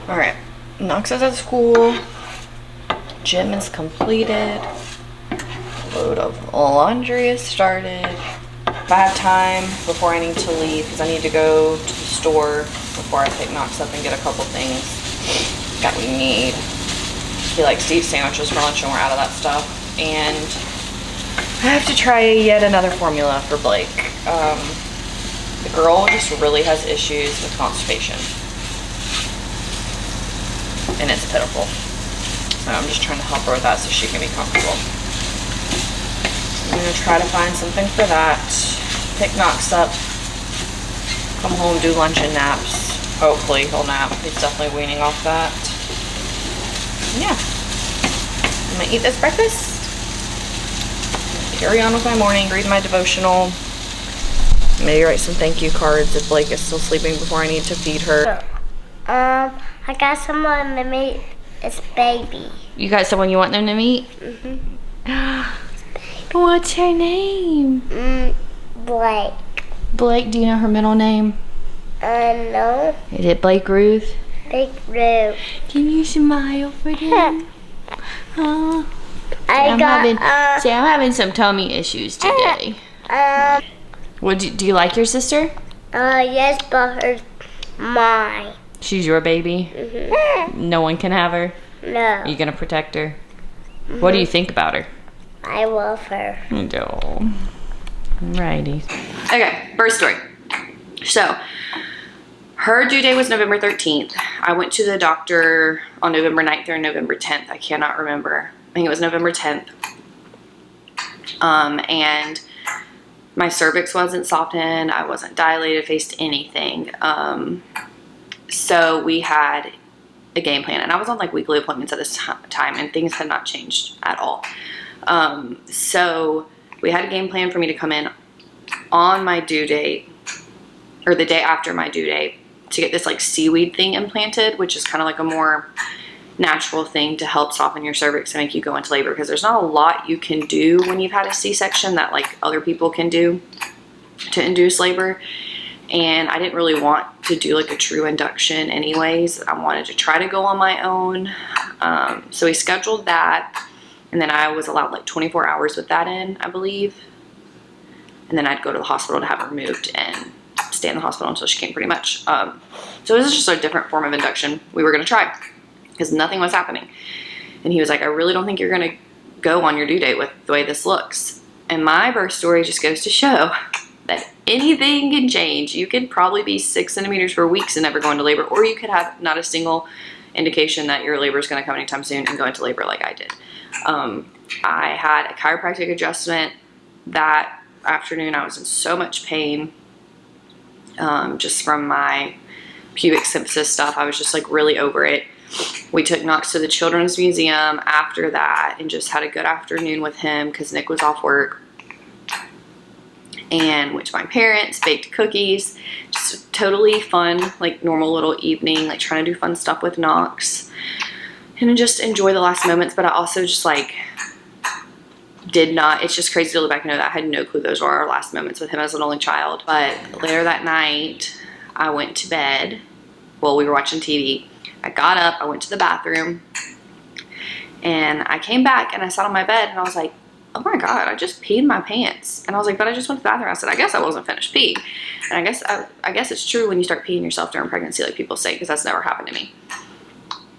Alright, Knox is at school. Gym is completed. Load of laundry is started. If I have time before I need to leave, because I need to go to the store before I pick Knox up and get a couple things that we need. He likes to eat sandwiches for lunch and we're out of that stuff. And I have to try yet another formula for Blake. The girl just really has issues with constipation. And it's pitiful. So I'm just trying to help her with that so she can be comfortable. I'm gonna try to find something for that. Pick Knox up. Come home, do lunch and naps. Hopefully he'll nap. He's definitely weaning off that. Yeah. I'm gonna eat this breakfast. Carry on with my morning, read my devotional. Maybe write some thank you cards if Blake is still sleeping before I need to feed her. I got someone to meet this baby. You got someone you want them to meet? What's her name? Blake. Blake, do you know her middle name? No. Is it Blake Ruth? Big Ruth. Can you smile for them? Oh. I'm having some tummy issues today. Do you like your sister? Yes, but her mine. She's your baby? No one can have her? No. Are you gonna protect her? What do you think about her? I love her. No. Righty. Okay, birth story. So, her due date was November 13th. I went to the doctor on November 9th or November 10th. I cannot remember. I think it was November 10th. And my cervix wasn't softened. I wasn't dilated, faced anything. So we had a game plan, and I was on like weekly appointments at this time, and things had not changed at all. So we had a game plan for me to come in on my due date, or the day after my due date, to get this like seaweed thing implanted, which is kind of like a more natural thing to help soften your cervix and make you go into labor, because there's not a lot you can do when you've had a C-section that like other people can do to induce labor. And I didn't really want to do like a true induction anyways. I wanted to try to go on my own. So we scheduled that, and then I was allowed like 24 hours with that in, I believe. And then I'd go to the hospital to have her removed and stay in the hospital until she came, pretty much. So this is just a different form of induction we were gonna try, because nothing was happening. And he was like, I really don't think you're gonna go on your due date with the way this looks. And my birth story just goes to show that anything can change. You could probably be 6 centimeters for weeks and never go into labor, or you could have not a single indication that your labor is going to come anytime soon and go into labor like I did. I had a chiropractic adjustment that afternoon. I was in so much pain just from my pubic symphysis stuff. I was just like really over it. We took Knox to the Children's Museum after that and just had a good afternoon with him because Nick was off work. And went to my parents, baked cookies, just totally fun, like normal little evening, like trying to do fun stuff with Knox and just enjoy the last moments. But I also just like did not, it's just crazy to look back and know that I had no clue those were our last moments with him as an only child. But later that night, I went to bed. Well, we were watching TV. I got up, I went to the bathroom, and I came back and I sat on my bed and I was like, oh my God, I just peed my pants. And I was like, but I just went to the bathroom. I said, I guess I wasn't finished peeing. And I guess it's true when you start peeing yourself during pregnancy, like people say, because that's never happened to me.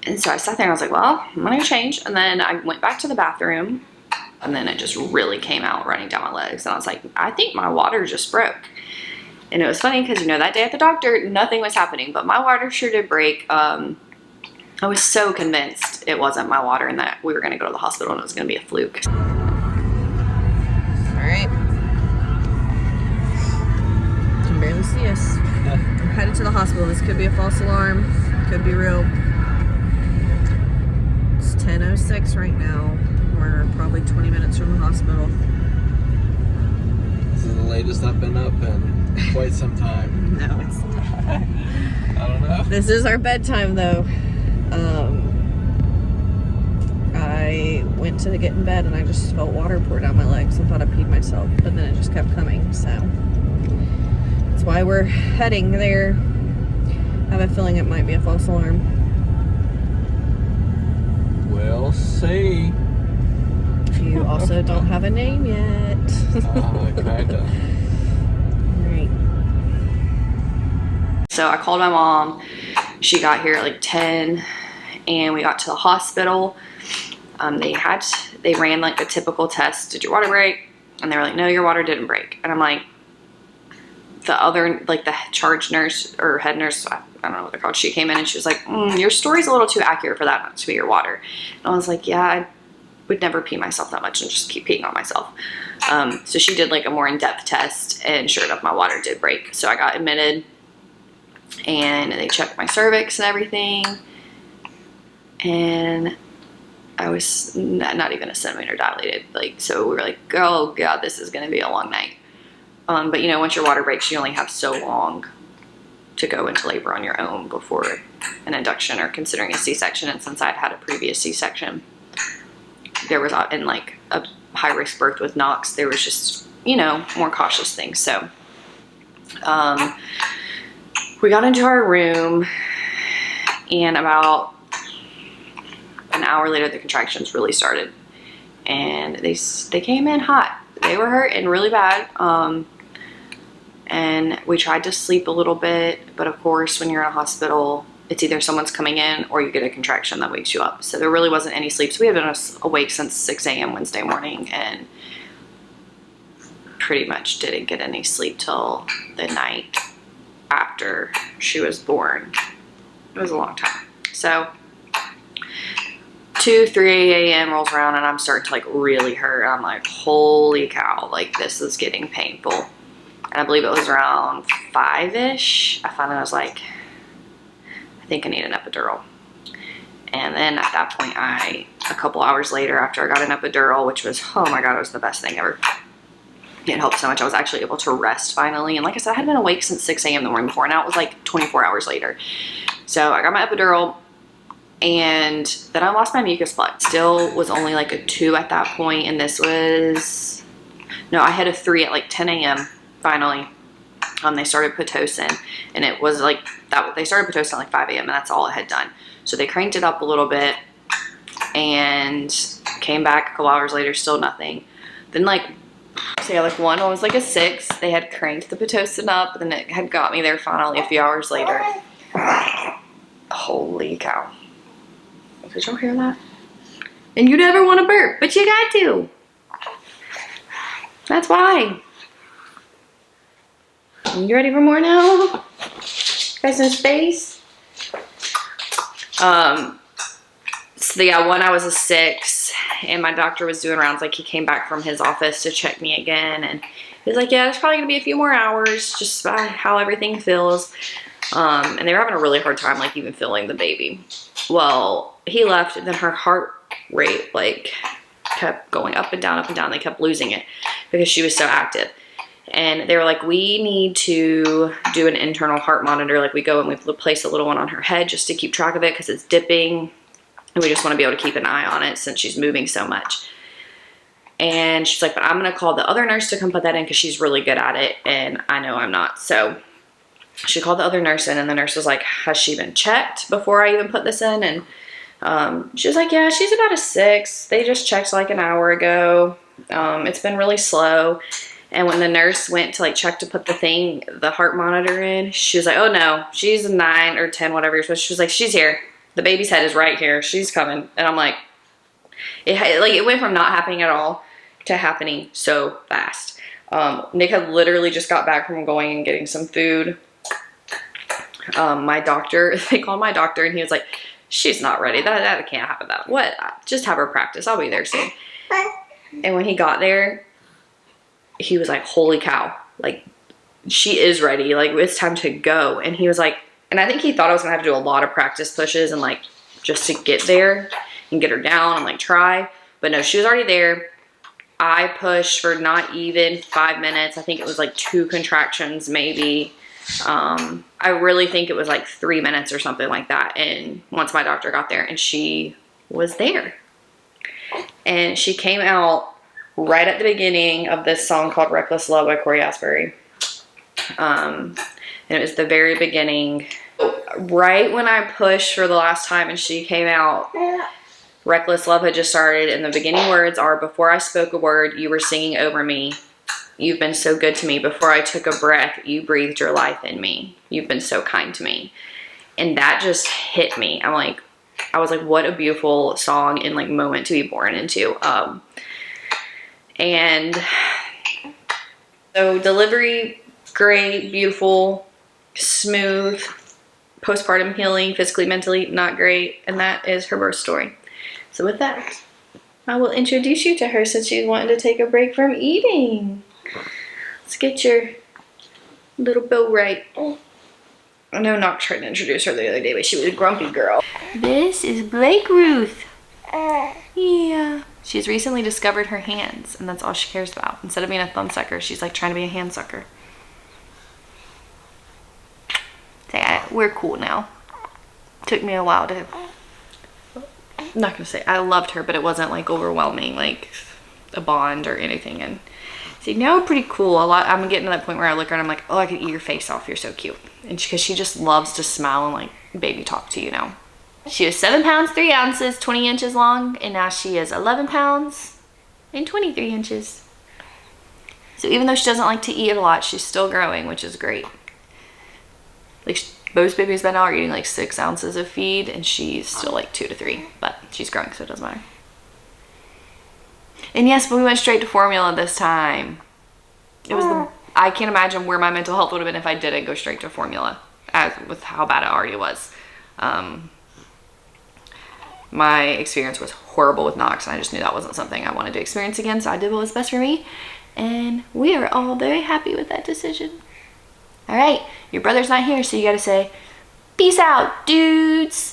And so I sat there and I was like, well, I'm gonna change. And then I went back to the bathroom, and then it just really came out running down my legs. And I was like, I think my water just broke. And it was funny because, you know, that day at the doctor, nothing was happening, but my water sure did break. I was so convinced it wasn't my water and that we were gonna go to the hospital and it was gonna be a fluke. Alright. You can barely see us. We're headed to the hospital. This could be a false alarm. Could be real. It's 10:06 right now. We're probably 20 minutes from the hospital. This is the latest I've been up in quite some time. No, it's not. I don't know. This is our bedtime though. I went to get in bed and I just felt water pour down my legs and thought I peed myself, but then it just kept coming, so that's why we're heading there. I have a feeling it might be a false alarm. We'll see. You also don't have a name yet. Kinda. Right. So I called my mom. She got here at like 10 and we got to the hospital. They ran like a typical test. Did your water break? And they were like, no, your water didn't break. And I'm like, the other, like the charge nurse or head nurse, I don't know what they're called. She came in and she was like, your story's a little too accurate for that not to be your water. And I was like, yeah, I would never pee myself that much and just keep peeing on myself. So she did like a more in-depth test and sure enough, my water did break. So I got admitted and they checked my cervix and everything. And I was not even a centimeter dilated. Like, so we were like, oh God, this is going to be a long night. But you know, once your water breaks, you only have so long to go into labor on your own before an induction or considering a C-section. And since I'd had a previous C-section, there was in like a high risk birth with Knox, there was just, you know, more cautious things. So, we got into our room and about an hour later, the contractions really started and they came in hot. They were hurting really bad. And we tried to sleep a little bit, but of course, when you're in a hospital, it's either someone's coming in or you get a contraction that wakes you up. So there really wasn't any sleep. So we had been awake since 6 a.m. Wednesday morning and pretty much didn't get any sleep till the night after she was born. It was a long time. So 2, 3 a.m. rolls around and I'm starting to like really hurt. I'm like, holy cow, like this is getting painful. And I believe it was around 5-ish. I finally was like, I think I need an epidural. And then at that point, a couple hours later after I got an epidural, which was, oh my God, it was the best thing ever. It helped so much. I was actually able to rest finally. And like I said, I had been awake since 6 a.m. the morning before. Now it was like 24 hours later. So I got my epidural and then I lost my mucus plug. Still was only like a 2 at that point. And this was, no, I had a 3 at like 10 a.m. finally. They started Pitocin and it was like that. They started Pitocin at like 5 a.m. and that's all it had done. So they cranked it up a little bit and came back a couple hours later, still nothing. Then like, so yeah, like one was like a 6. They had cranked the Pitocin up, and then it had got me there finally a few hours later. Holy cow. Did y'all hear that? And you never want to burp, but you got to. That's why. You ready for more now? Got some space? So yeah, one, I was a 6 and my doctor was doing rounds. Like he came back from his office to check me again. And he was like, yeah, there's probably gonna be a few more hours just by how everything feels. And they were having a really hard time, like even feeling the baby. Well, he left and then her heart rate like kept going up and down, up and down. They kept losing it because she was so active. And they were like, we need to do an internal heart monitor. Like we go and we place a little one on her head just to keep track of it because it's dipping. And we just want to be able to keep an eye on it since she's moving so much. And she's like, but I'm going to call the other nurse to come put that in because she's really good at it. And I know I'm not. So she called the other nurse in and the nurse was like, has she been checked before I even put this in? And she was like, yeah, she's about a 6. They just checked like an hour ago. It's been really slow. And when the nurse went to like check to put the heart monitor in, she was like, oh no, she's 9 or 10, whatever you're supposed to. She was like, she's here. The baby's head is right here. She's coming. And I'm like, it went from not happening at all to happening so fast. Nick had literally just got back from going and getting some food. My doctor, they called my doctor and he was like, she's not ready. That can't happen. What? Just have her practice. I'll be there soon. And when he got there, he was like, holy cow. Like, she is ready. Like, it's time to go. And he was like, and I think he thought I was gonna have to do a lot of practice pushes and like, just to get there and get her down and like try. But no, she was already there. I pushed for not even 5 minutes. I think it was like 2 contractions maybe. I really think it was like 3 minutes or something like that. And once my doctor got there and she was there. And she came out right at the beginning of this song called Reckless Love by Corey Asbury. And it was the very beginning. Right when I pushed for the last time and she came out, Reckless Love had just started, and the beginning words are, before I spoke a word, you were singing over me. You've been so good to me. Before I took a breath, you breathed your life in me. You've been so kind to me. And that just hit me. I was like, what a beautiful song and like moment to be born into. And so delivery, great, beautiful, smooth, postpartum healing, physically, mentally, not great. And that is her birth story. So with that, I will introduce you to her since she's wanting to take a break from eating. Let's get your little bow right. I know Knox tried to introduce her the other day, but she was a grumpy girl. This is Blake Ruth. Yeah. She's recently discovered her hands, and that's all she cares about. Instead of being a thumb sucker, she's like trying to be a hand sucker. We're cool now. Took me a while to... I'm not gonna say I loved her, but it wasn't like overwhelming, like a bond or anything. And see, now we're pretty cool. I'm getting to that point where I look at her and I'm like, oh, I could eat your face off. You're so cute. And because she just loves to smile and like baby talk to you now. She was 7 pounds 3 ounces, 20 inches long, and now she is 11 pounds and 23 inches. So even though she doesn't like to eat a lot, she's still growing, which is great. Like most babies by now are eating like 6 ounces of feed, and she's still like 2 to 3, but she's growing, so it doesn't matter. And yes, but we went straight to formula this time. It was I can't imagine where my mental health would have been if I didn't go straight to formula, with how bad it already was. My experience was horrible with Knox, and I just knew that wasn't something I wanted to experience again, so I did what was best for me, and we are all very happy with that decision. All right, your brother's not here, so you gotta say, peace out, dudes.